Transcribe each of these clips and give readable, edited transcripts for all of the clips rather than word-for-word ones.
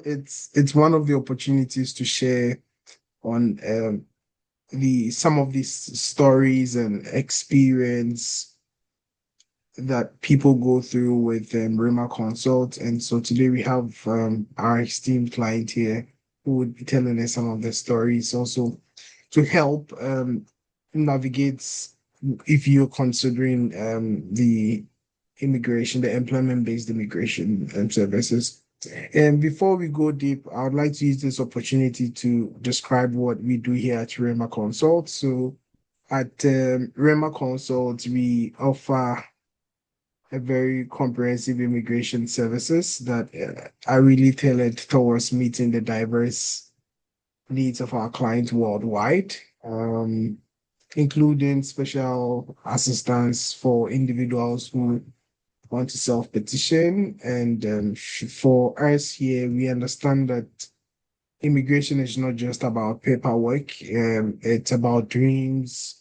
it's one of the opportunities to share on the some of these stories and experience that people go through with Rhemma Consult. And so today we have our esteemed client here who would be telling us some of the stories also to help navigate if you're considering the employment-based immigration services. And before we go deep, I would like to use this opportunity to describe what we do here at Rhemma Consult. So at Rhemma Consult, we offer a very comprehensive immigration services that are really tailored towards meeting the diverse needs of our clients worldwide, including special assistance for individuals who want to self-petition. And for us here, we understand that immigration is not just about paperwork, it's about dreams,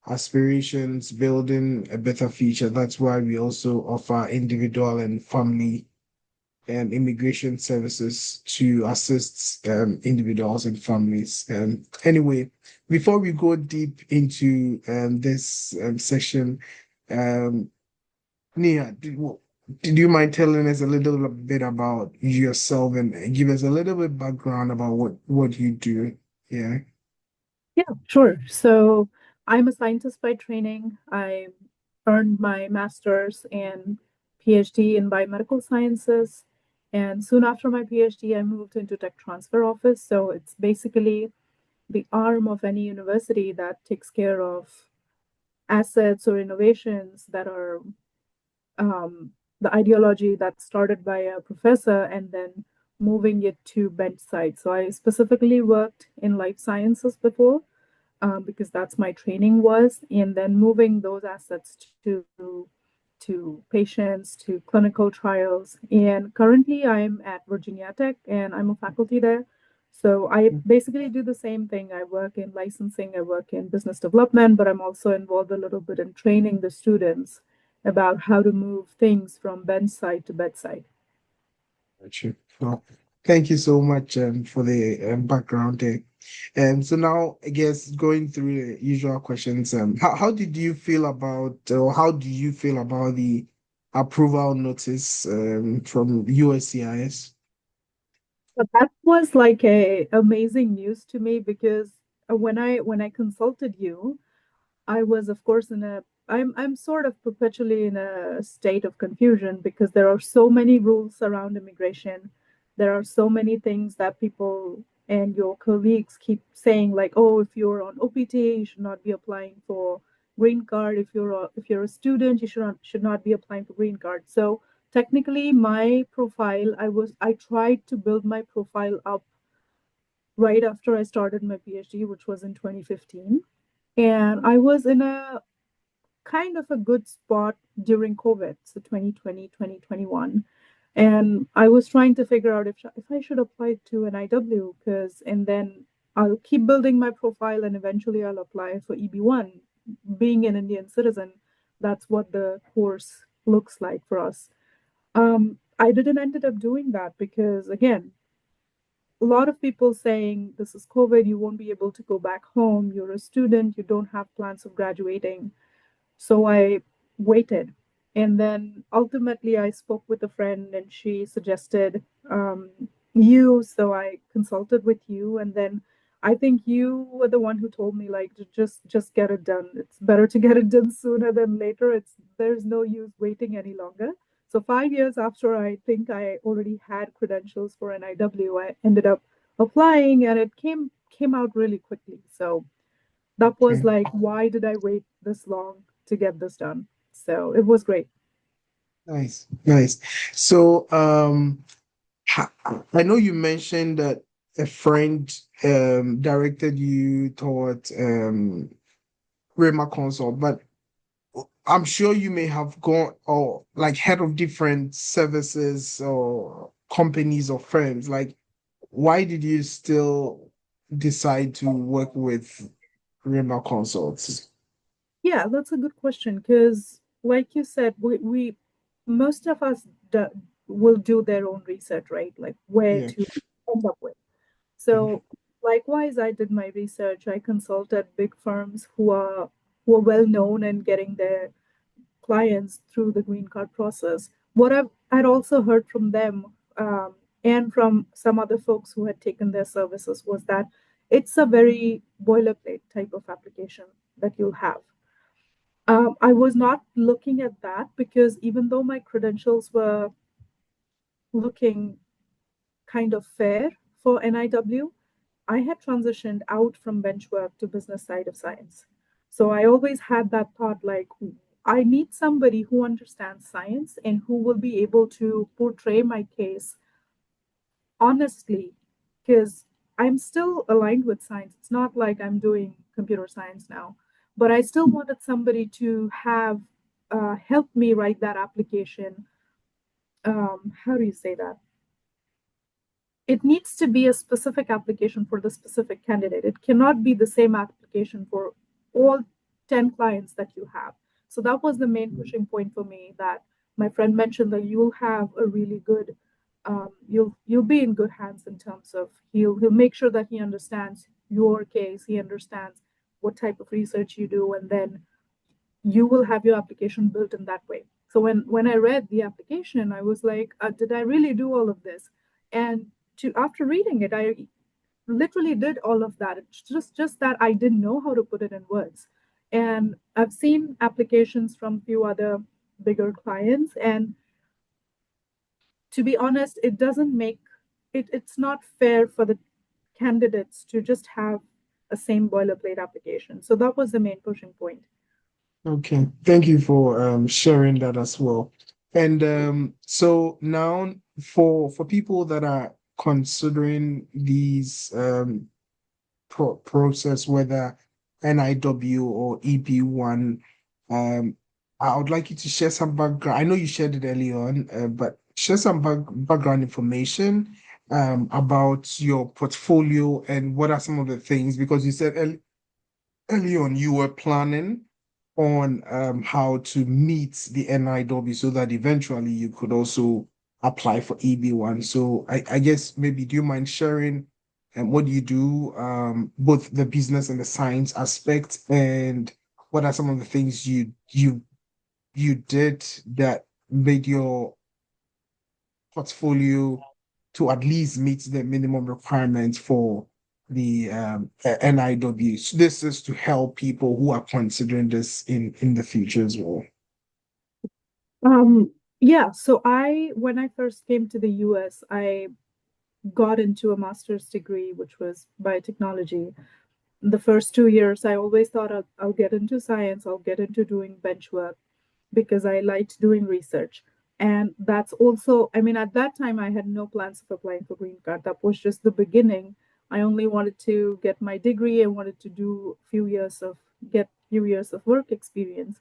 aspirations, building a better future. That's why we also offer individual and family immigration services to assist individuals and families. Anyway, before we go deep into this session, um, Nia, did you mind telling us a little bit about yourself and give us a little bit background about what you do? Yeah. Yeah, sure. So I'm a scientist by training. I earned my master's and PhD in biomedical sciences. And soon after my PhD, I moved into tech transfer office. So it's basically the arm of any university that takes care of assets or innovations that are the ideology that started by a professor and then moving it to bench side. So I specifically worked in life sciences before because that's my training was, and then moving those assets to patients, to clinical trials. And currently, I'm at Virginia Tech, and I'm a faculty there. So I basically do the same thing. I work in licensing, I work in business development, but I'm also involved a little bit in training the students about how to move things from bedside to bedside. Gotcha. Well, thank you so much for the background there. So now, I guess going through the usual questions, how did you feel about, or how do you feel about the approval notice from USCIS? But that was like a amazing news to me because when I consulted you, I was, of course, I'm sort of perpetually in a state of confusion because there are so many rules around immigration. There are so many things that people and your colleagues keep saying, like, oh, if you're on OPT, you should not be applying for green card. If you're a student, you should not be applying for green card. So technically, my profile, I tried to build my profile up right after I started my PhD, which was in 2015. And I was in a kind of a good spot during COVID, so 2020, 2021. And I was trying to figure out if I should apply to an IW and then I'll keep building my profile and eventually I'll apply for EB1. Being an Indian citizen, that's what the course looks like for us. I didn't ended up doing that because again, a lot of people saying this is COVID, you won't be able to go back home. You're a student, you don't have plans of graduating. So I waited. And then ultimately, I spoke with a friend and she suggested you. So I consulted with you. And then I think you were the one who told me, like, to just get it done. It's better to get it done sooner than later. There's no use waiting any longer. So 5 years after I think I already had credentials for an IW, I ended up applying and it came out really quickly. So that was Okay, like, why did I wait this long to get this done? So it was great. nice, nice. So, ha- I know you mentioned that a friend directed you toward Rhemma Consult, but I'm sure you may have gone or like head of different services or companies or firms. Like, why did you still decide to work with Rhemma Consults? Yeah, that's a good question because, like you said, we most of us will do their own research, right? Like where Yeah. to end up with. So likewise, I did my research. I consulted big firms who are well known in getting their clients through the green card process. What I'd also heard from them and from some other folks who had taken their services was that it's a very boilerplate type of application that you'll have. I was not looking at that because even though my credentials were looking kind of fair for NIW, I had transitioned out from bench work to business side of science. So I always had that thought like, I need somebody who understands science and who will be able to portray my case honestly, because I'm still aligned with science. It's not like I'm doing computer science now, but I still wanted somebody to have help me write that application. How do you say that? It needs to be a specific application for the specific candidate. It cannot be the same application for all 10 clients that you have. So that was the main pushing point for me that my friend mentioned that you'll have a really good you'll be in good hands in terms of he'll make sure that he understands your case, he understands what type of research you do, and then you will have your application built in that way. So when I read the application, I was like, did I really do all of this? And to after reading it, I literally did all of that. It's just that I didn't know how to put it in words. And I've seen applications from few other bigger clients, and to be honest, it doesn't make it's not fair for the candidates to just have a same boilerplate application. So that was the main pushing point. Okay. Thank you for sharing that as well. And so now for people that are considering these process, whether NIW or EP1. Um, I would like you to share some background. I know you shared it early on, but share some background information about your portfolio and what are some of the things, because you said early on you were planning on how to meet the NIW so that eventually you could also apply for EB1. So I guess maybe do you mind sharing what do you do, both the business and the science aspect, and what are some of the things you did that made your portfolio to at least meet the minimum requirements for the NIW. So this is to help people who are considering this in the future as well. Um, yeah, so when I first came to the US, I got into a master's degree, which was biotechnology. The first 2 years, I always thought I'll get into science, I'll get into doing bench work because I liked doing research. And that's also, I mean, at that time, I had no plans of applying for green card. That was just the beginning. I only wanted to get my degree. I wanted to do get few years of work experience.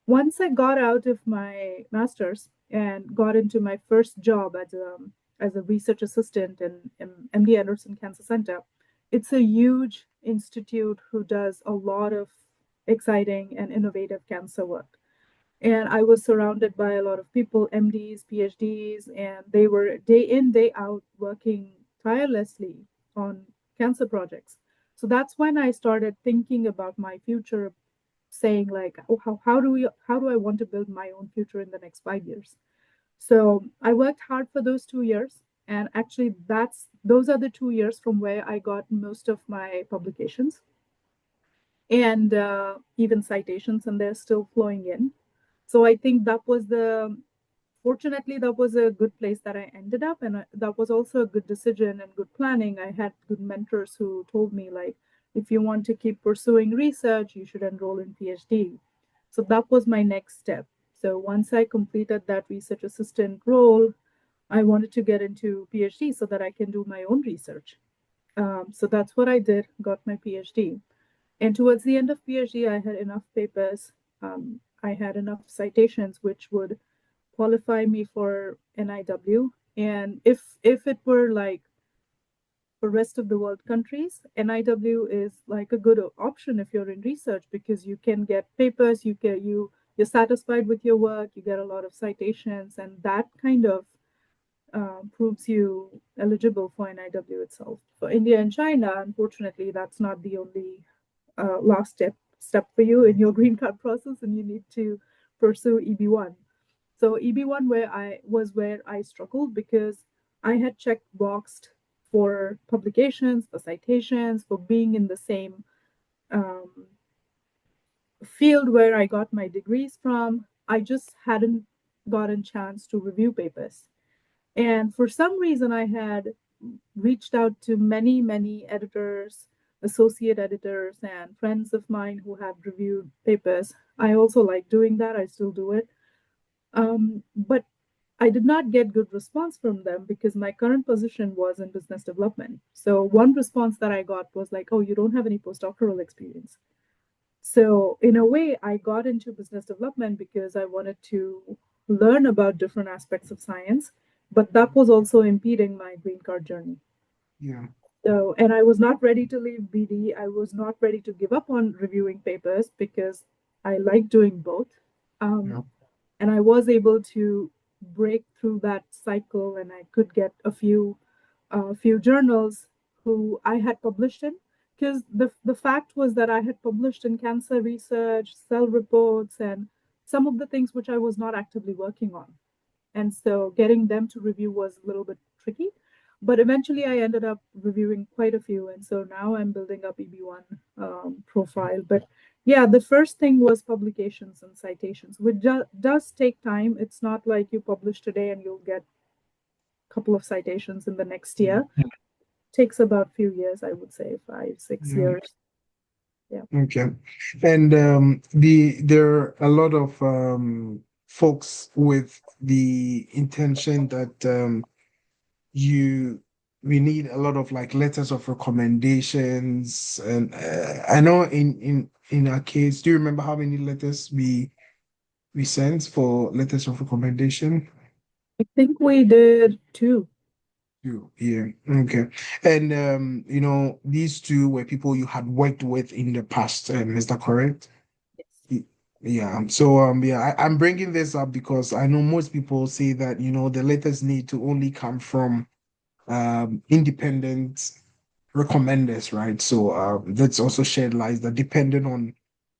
Once I got out of my master's and got into my first job as a research assistant in MD Anderson Cancer Center, it's a huge institute who does a lot of exciting and innovative cancer work. And I was surrounded by a lot of people, MDs, PhDs, and they were day in, day out working tirelessly on cancer projects. So that's when I started thinking about my future, saying like, oh, how do I want to build my own future in the next 5 years? So I worked hard for those 2 years, and actually those are the 2 years from where I got most of my publications and even citations, and they're still flowing in. So I think fortunately, that was a good place that I ended up. And that was also a good decision and good planning. I had good mentors who told me, like, if you want to keep pursuing research, you should enroll in PhD. So that was my next step. So once I completed that research assistant role, I wanted to get into PhD so that I can do my own research. So that's what I did, got my PhD. And towards the end of PhD, I had enough papers. I had enough citations, which would qualify me for NIW. And if it were like for rest of the world countries, NIW is like a good option if you're in research because you can get papers, you're satisfied with your work, you get a lot of citations, and that kind of proves you eligible for NIW itself. For India and China, unfortunately, that's not the only last step for you in your green card process, and you need to pursue EB1. So EB1 where I struggled because I had checked boxed for publications, for citations, for being in the same um, field where I got my degrees from. I just hadn't gotten chance to review papers. And for some reason, I had reached out to many editors, associate editors, and friends of mine who have reviewed papers. I also like doing that. I still do it. But I did not get good response from them because my current position was in business development. So one response that I got was like, "Oh, you don't have any postdoctoral experience." So in a way, I got into business development because I wanted to learn about different aspects of science, but that was also impeding my green card journey. Yeah. So, and I was not ready to leave BD. I was not ready to give up on reviewing papers because I like doing both. Yeah. Um, and I was able to break through that cycle, and I could get a few journals who I had published in. Because the fact was that I had published in cancer research, cell reports, and some of the things which I was not actively working on. And so getting them to review was a little bit tricky. But eventually I ended up reviewing quite a few. And so now I'm building up EB1 profile. But yeah, the first thing was publications and citations, which does take time. It's not like you publish today and you'll get a couple of citations in the next Yeah. year. It takes about a few years, I would say, 5, 6 Yeah. years. Yeah. Okay. And there are a lot of folks with the intention that you we need a lot of like letters of recommendations. And I know in our case, do you remember how many letters we sent for letters of recommendation? I think we did two. Two. Yeah. Okay. And these two were people you had worked with in the past. Is that correct? Yes. Yeah. So yeah, I'm bringing this up because I know most people say that the letters need to only come from independent recommenders, right? So that's also shed light that depending on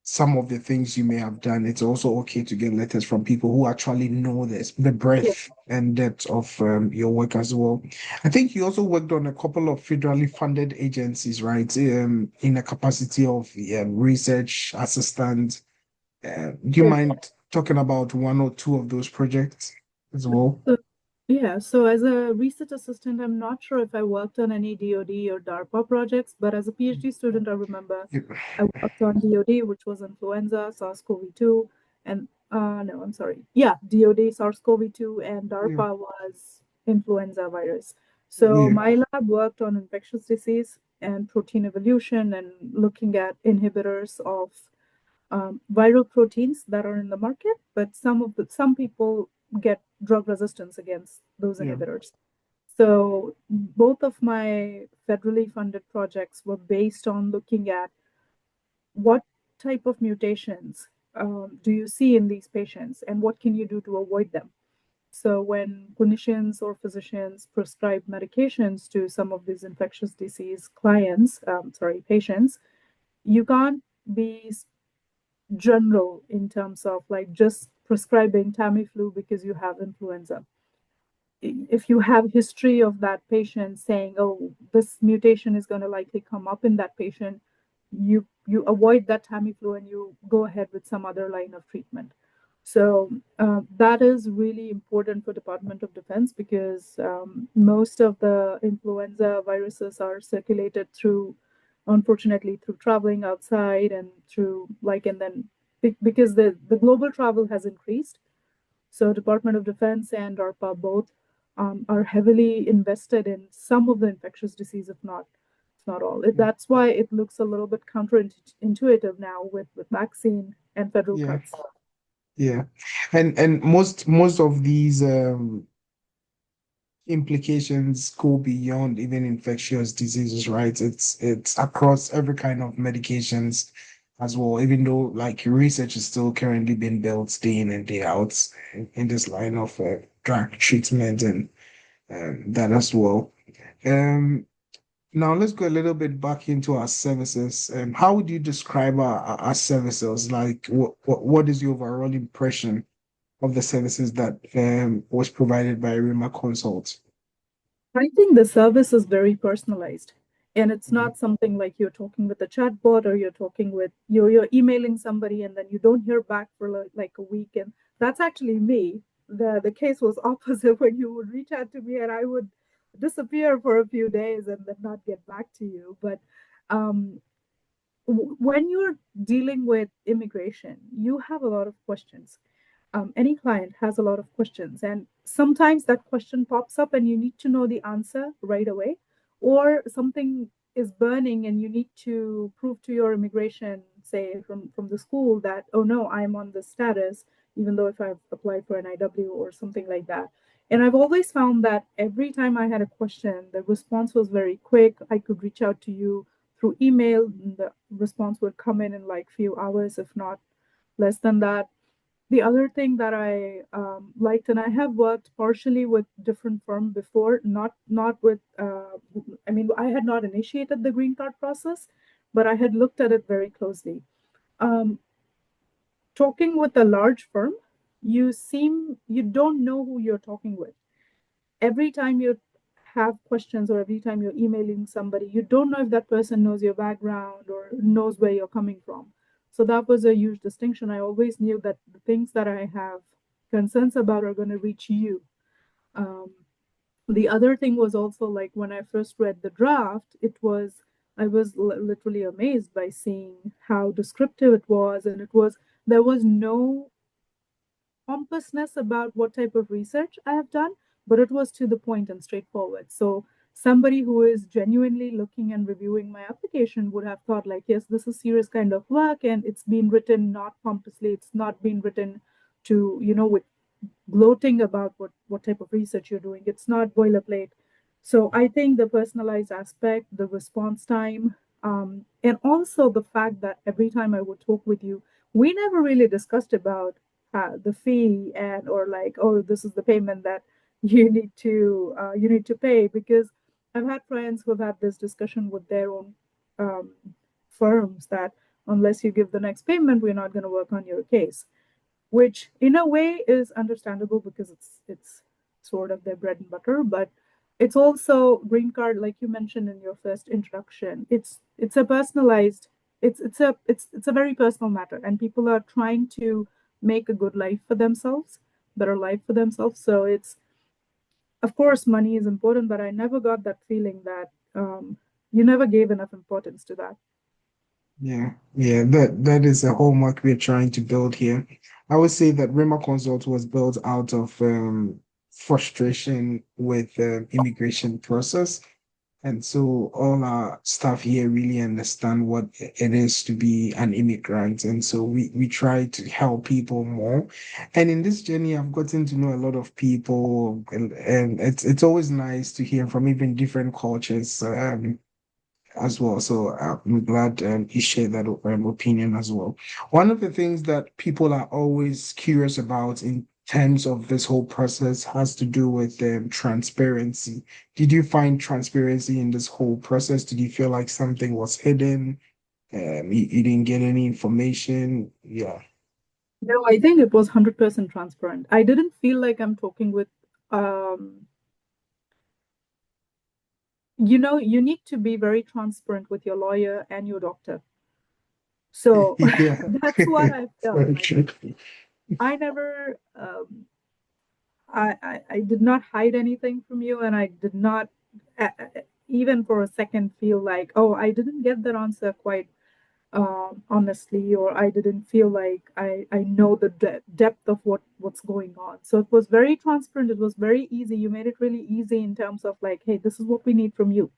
some of the things you may have done, it's also okay to get letters from people who actually know the Yeah. breadth and depth of your work as well. I think you also worked on a couple of federally funded agencies, right? In a capacity of research assistant. Do you Yeah. mind talking about one or two of those projects as well? So, yeah, so as a research assistant, I'm not sure if I worked on any DoD or DARPA projects, but as a PhD student, I remember Yeah. I worked on DoD, which was influenza, SARS-CoV-2, and no, I'm sorry. Yeah, DoD, SARS-CoV-2, and Yeah. DARPA was influenza virus. So Yeah. my lab worked on infectious disease and protein evolution and looking at inhibitors of viral proteins that are in the market, but some people get drug resistance against those Yeah. inhibitors. So both of my federally funded projects were based on looking at what type of mutations do you see in these patients and what can you do to avoid them. So when clinicians or physicians prescribe medications to some of these infectious disease patients, you can't be general in terms of like just prescribing Tamiflu because you have influenza. If you have history of that patient saying, "Oh, this mutation is going to likely come up in that patient," you avoid that Tamiflu and you go ahead with some other line of treatment. So that is really important for Department of Defense because most of the influenza viruses are circulated through, unfortunately, through traveling outside and through and then because the global travel has increased, so Department of Defense and DARPA both are heavily invested in some of the infectious disease, if not all. That's why it looks a little bit counterintuitive now with vaccine and federal Yeah. cuts. Yeah. And most of these implications go beyond even infectious diseases, right? It's across every kind of medications as well, even though like research is still currently being built day in and day out in this line of drug treatment and that as well. Um, Now let's go a little bit back into our services. How would you describe our services? Like, what is your overall impression of the services that was provided by Rhemma Consult? I think the service is very personalized. And it's Mhm. not something like you're talking with a chatbot or you're emailing somebody and then you don't hear back for like a week. And that's actually me. The case was opposite when you would reach out to me and I would disappear for a few days and then not get back to you. But um, when you're dealing with immigration, you have a lot of questions. Any client has a lot of questions, and sometimes that question pops up, and you need to know the answer right away, or something is burning, and you need to prove to your immigration, say from the school, that oh no, I'm on this status, even though if I've applied for an IW or something like that. And I've always found that every time I had a question, the response was very quick. I could reach out to you through email, and the response would come in like few hours, if not less than that. The other thing that I liked, and I have worked partially with different firm before, not with, I mean, I had not initiated the green card process, but I had looked at it very closely. Um, Talking with a large firm, you don't know who you're talking with. Every time you have questions or every time you're emailing somebody, you don't know if that person knows your background or knows where you're coming from. So that was a huge distinction. I always knew that the things that I have concerns about are going to reach you. Um, the other thing was also like when I first read the draft, I was literally amazed by seeing how descriptive it was, and there was no pompousness about what type of research I have done, but it was to the point and straightforward. So somebody who is genuinely looking and reviewing my application would have thought like, yes, this is serious kind of work, and it's been written not pompously. It's not been written to, with gloating about what type of research you're doing. It's not boilerplate. So I think the personalized aspect, the response time, and also the fact that every time I would talk with you, we never really discussed about the fee and or like, oh, this is the payment that you need to pay, because I've had friends who've had this discussion with their own um, firms that unless you give the next payment, we're not going to work on your case, which in a way is understandable because it's sort of their bread and butter. But it's also green card, like you mentioned in your first introduction. It's a personalized, it's a very personal matter, and people are trying to make a good life for themselves, better life for themselves. So it's, of course, money is important, but I never got that feeling that you never gave enough importance to that. Yeah, yeah, that is a hallmark we're trying to build here. I would say that Rhemma Consult was built out of frustration with immigration process. And so all our staff here really understand what it is to be an immigrant. And so we try to help people more. And in this journey, I've gotten to know a lot of people, and it's always nice to hear from even different cultures as well. So I'm glad you share that opinion as well. One of the things that people are always curious about in terms of this whole process has to do with transparency. Did you find transparency in this whole process? Did you feel like something was hidden? You didn't get any information? Yeah. No, I think it was 100% transparent. I didn't feel like I'm talking with um, you need to be very transparent with your lawyer and your doctor. So Yeah. that's what I felt Very like. true. I never, I did not hide anything from you, and I did not even for a second feel like, oh, I didn't get that answer quite honestly, or I didn't feel like I know the depth of what's going on. So it was very transparent. It was very easy. You made it really easy in terms of like, hey, this is what we need from you.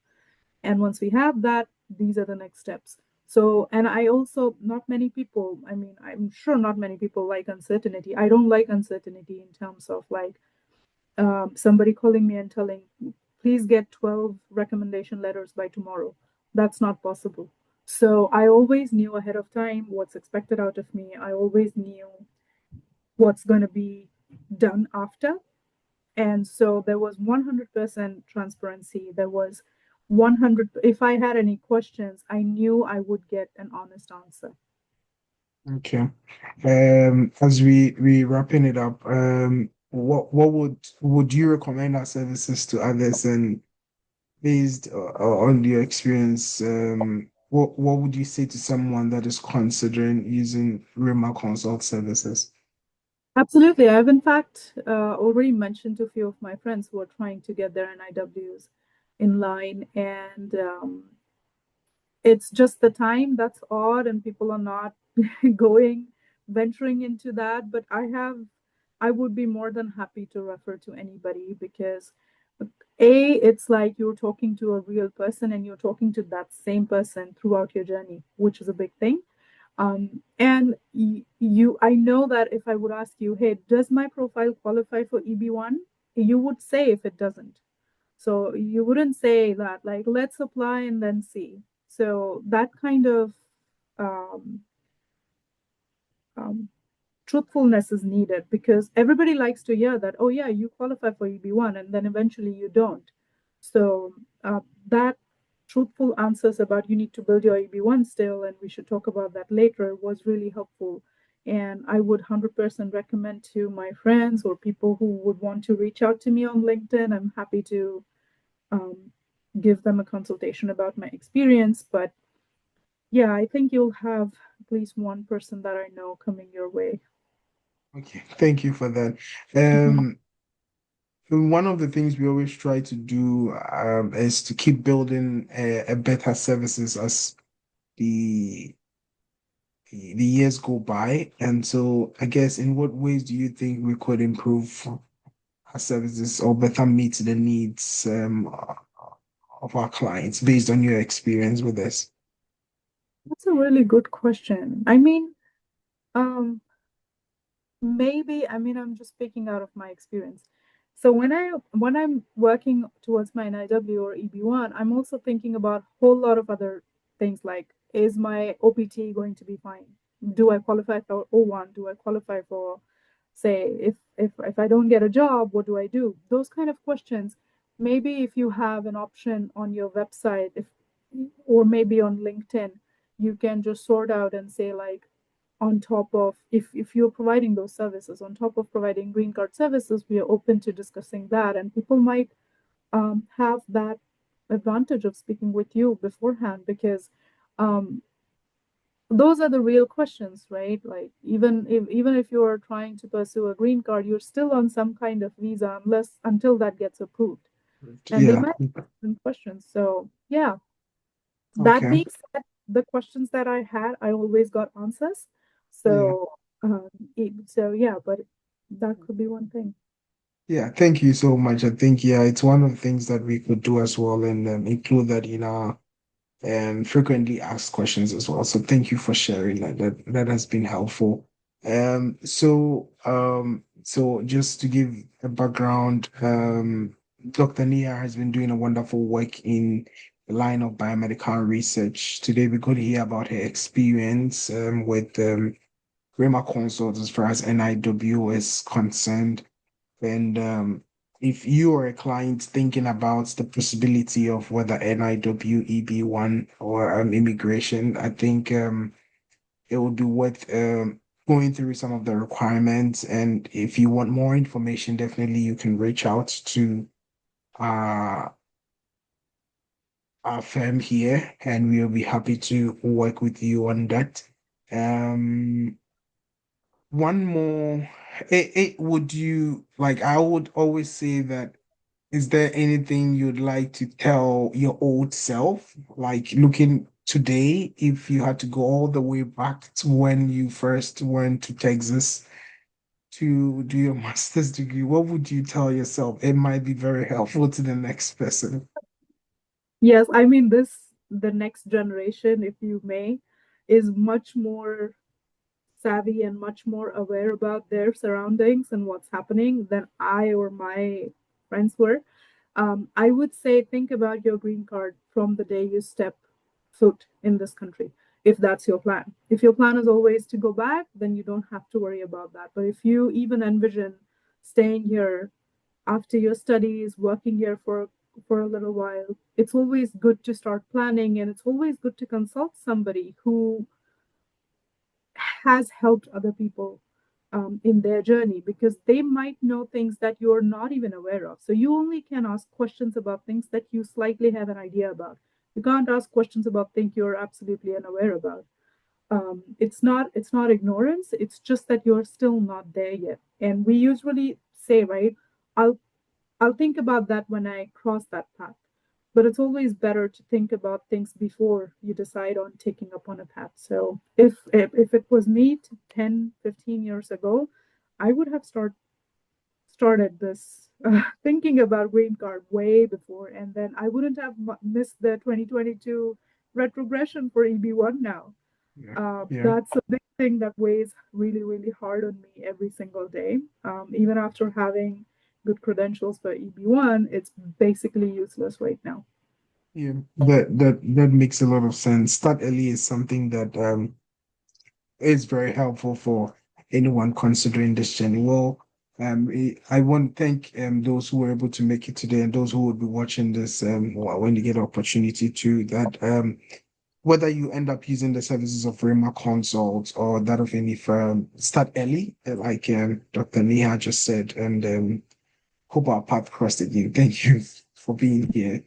And once we have that, these are the next steps. So, and I also, not many people, I mean, I'm sure not many people like uncertainty. I don't like uncertainty in terms of like somebody calling me and telling, please get 12 recommendation letters by tomorrow. That's not possible. So I always knew ahead of time what's expected out of me. I always knew what's going to be done after. And so there was 100% transparency. There was 100, if I had any questions, I knew I would get an honest answer. Okay. As we wrapping it up, what would you recommend our services to others, and based on your experience, what would you say to someone that is considering using Rhemma Consult services? Absolutely. I've in fact already mentioned to a few of my friends who are trying to get their NIWs in line, and it's just the time that's odd, and people are not going venturing into that. But I would be more than happy to refer to anybody because it's like you're talking to a real person and you're talking to that same person throughout your journey, which is a big thing. And you, I know that if I would ask you, hey, does my profile qualify for EB1? You would say if it doesn't. So you wouldn't say that, like, let's apply and then see. So that kind of um, um, truthfulness is needed because everybody likes to hear that, oh, yeah, you qualify for EB1, and then eventually you don't. So that truthful answers about you need to build your EB1 still, and we should talk about that later, was really helpful. And I would 100% recommend to my friends or people who would want to reach out to me on LinkedIn. I'm happy to um, give them a consultation about my experience. But yeah, I think you'll have at least one person that I know coming your way. Okay, thank you for that. One of the things we always try to do is to keep building a better services as the the years go by. And so, I guess, in what ways do you think we could improve our services or better meet the needs of our clients based on your experience with this? That's a really good question. I mean, um, maybe, I mean, I'm just speaking out of my experience. So when I'm working towards my NIW or EB1, I'm also thinking about a whole lot of other things like, is my OPT going to be fine? Do I qualify for O1? Do I qualify for, say, if I don't get a job, what do I do? Those kind of questions. Maybe if you have an option on your website, if or maybe on LinkedIn, you can just sort out and say like, on top of, if you're providing those services, on top of providing green card services, we are open to discussing that, and people might have that advantage of speaking with you beforehand because um, those are the real questions, right? Like even if you're trying to pursue a green card, you're still on some kind of visa unless until that gets approved, and they Yeah. might have some questions. So yeah, that Okay. being said, the questions that I had, I always got answers. Yeah. So, so yeah, but that could be one thing. Yeah. Thank you so much. I think, yeah, it's one of the things that we could do as well, and include that in our frequently asked questions as well. So thank you for sharing that. That has been helpful. So just to give a background, Dr. Nia has been doing a wonderful work in the line of biomedical research. Today we could hear about her experience with Rhemma Consult as far as NIW is concerned. And if you are a client thinking about the possibility of whether NIW, EB1, or immigration, I think it would be worth going through some of the requirements. And if you want more information, definitely you can reach out to uh, our firm here, and we'll be happy to work with you on that. Um, One more, would you like? I would always say that. Is there anything you'd like to tell your old self? Like looking today, if you had to go all the way back to when you first went to Texas to do your master's degree, what would you tell yourself? It might be very helpful to the next person. Yes, I mean, the next generation, if you may, is much more savvy and much more aware about their surroundings and what's happening than I or my friends were. I would say think about your green card from the day you step foot in this country, if that's your plan. If your plan is always to go back, then you don't have to worry about that. But if you even envision staying here after your studies, working here for a little while, it's always good to start planning, and it's always good to consult somebody who has helped other people in their journey, because they might know things that you're not even aware of. So you only can ask questions about things that you slightly have an idea about. You can't ask questions about things you're absolutely unaware about. It's not ignorance. It's just that you're still not there yet. And we usually say, right, I'll I'll think about that when I cross that path. But it's always better to think about things before you decide on taking up on a path. So if it was me 10, 15 years ago, I would have started this thinking about green card way before, and then I wouldn't have missed the 2022 retrogression for EB1 now. Yeah. Yeah. That's a big thing that weighs really, really hard on me every single day. Even after having good credentials for EB1, it's basically useless right now. Yeah. That makes a lot of sense. Start early is something that is very helpful for anyone considering this journey. Well, I want to thank those who were able to make it today and those who will be watching this when you get opportunity to that whether you end up using the services of Rhemma Consult or that of any firm, start early, like Dr. Neha just said, and hope our path crossed again. Thank you for being here.